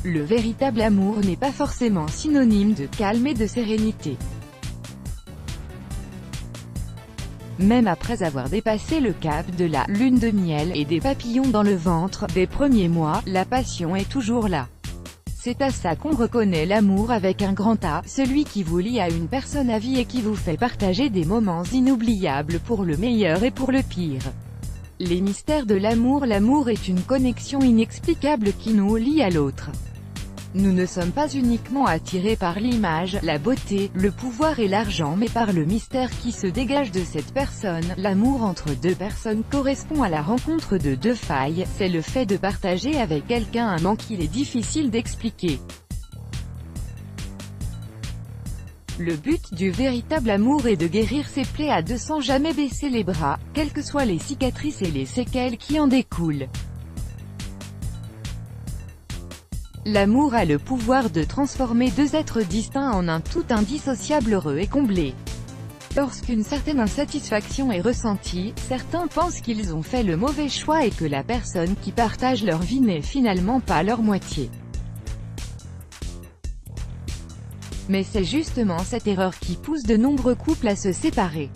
Le véritable amour n'est pas forcément synonyme de calme et de sérénité. Même après avoir dépassé le cap de la lune de miel et des papillons dans le ventre, des premiers mois, la passion est toujours là. C'est à ça qu'on reconnaît l'amour avec un grand A, celui qui vous lie à une personne à vie et qui vous fait partager des moments inoubliables pour le meilleur et pour le pire. Les mystères de l'amour. L'amour est une connexion inexplicable qui nous lie à l'autre. Nous ne sommes pas uniquement attirés par l'image, la beauté, le pouvoir et l'argent mais par le mystère qui se dégage de cette personne. L'amour entre deux personnes correspond à la rencontre de deux failles, c'est le fait de partager avec quelqu'un un manque qu'il est difficile d'expliquer. Le but du véritable amour est de guérir ses plaies à deux sans jamais baisser les bras, quelles que soient les cicatrices et les séquelles qui en découlent. L'amour a le pouvoir de transformer deux êtres distincts en un tout indissociable heureux et comblé. Lorsqu'une certaine insatisfaction est ressentie, certains pensent qu'ils ont fait le mauvais choix et que la personne qui partage leur vie n'est finalement pas leur moitié. Mais c'est justement cette erreur qui pousse de nombreux couples à se séparer.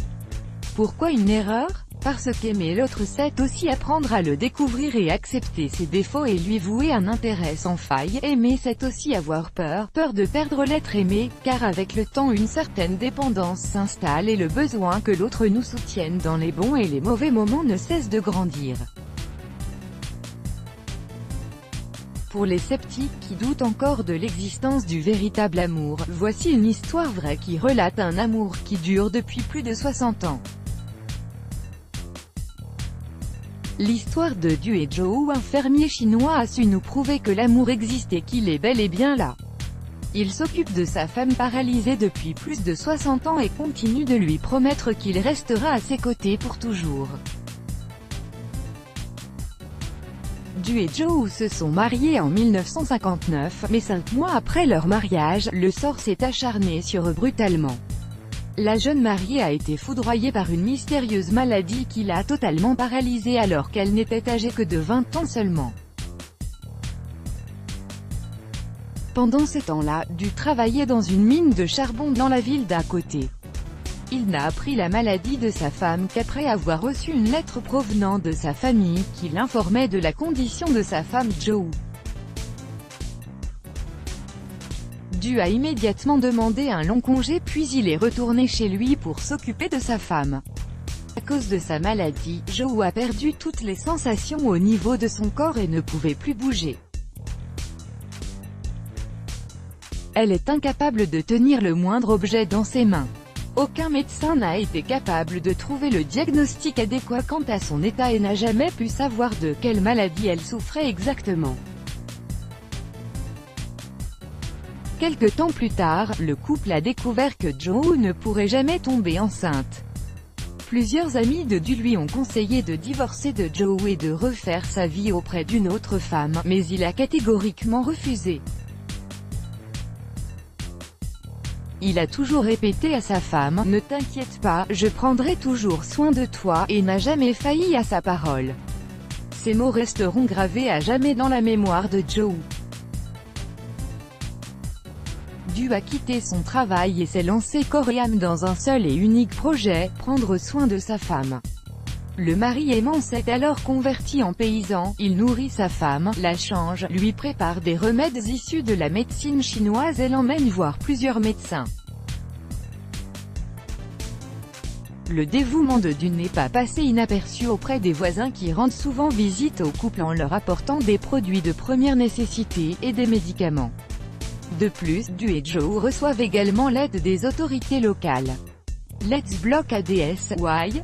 Pourquoi une erreur ? Parce qu'aimer l'autre c'est aussi apprendre à le découvrir et accepter ses défauts et lui vouer un intérêt sans faille. Aimer c'est aussi avoir peur de perdre l'être aimé, car avec le temps une certaine dépendance s'installe et le besoin que l'autre nous soutienne dans les bons et les mauvais moments ne cesse de grandir. Pour les sceptiques qui doutent encore de l'existence du véritable amour, voici une histoire vraie qui relate un amour qui dure depuis plus de 60 ans. L'histoire de Du et Zhou. Un fermier chinois a su nous prouver que l'amour existe et qu'il est bel et bien là. Il s'occupe de sa femme paralysée depuis plus de 60 ans et continue de lui promettre qu'il restera à ses côtés pour toujours. Du et Zhou se sont mariés en 1959, mais 5 mois après leur mariage, le sort s'est acharné sur eux brutalement. La jeune mariée a été foudroyée par une mystérieuse maladie qui l'a totalement paralysée alors qu'elle n'était âgée que de 20 ans seulement. Pendant ce temps-là, Du travaillait dans une mine de charbon dans la ville d'à côté. Il n'a appris la maladie de sa femme qu'après avoir reçu une lettre provenant de sa famille, qui l'informait de la condition de sa femme Zhou. Du a immédiatement demandé un long congé puis il est retourné chez lui pour s'occuper de sa femme. À cause de sa maladie, Zhou a perdu toutes les sensations au niveau de son corps et ne pouvait plus bouger. Elle est incapable de tenir le moindre objet dans ses mains. Aucun médecin n'a été capable de trouver le diagnostic adéquat quant à son état et n'a jamais pu savoir de quelle maladie elle souffrait exactement. Quelque temps plus tard, le couple a découvert que Zhou ne pourrait jamais tomber enceinte. Plusieurs amis de Du lui ont conseillé de divorcer de Zhou et de refaire sa vie auprès d'une autre femme, mais il a catégoriquement refusé. Il a toujours répété à sa femme « Ne t'inquiète pas, je prendrai toujours soin de toi » et n'a jamais failli à sa parole. Ces mots resteront gravés à jamais dans la mémoire de Zhou. Du a quitté son travail et s'est lancé corps et âme dans un seul et unique projet, prendre soin de sa femme. Le mari aimant s'est alors converti en paysan, il nourrit sa femme, la change, lui prépare des remèdes issus de la médecine chinoise et l'emmène voir plusieurs médecins. Le dévouement de Du n'est pas passé inaperçu auprès des voisins qui rendent souvent visite au couple en leur apportant des produits de première nécessité et des médicaments. De plus, Du et Zhou reçoivent également l'aide des autorités locales. Let's Block ADSY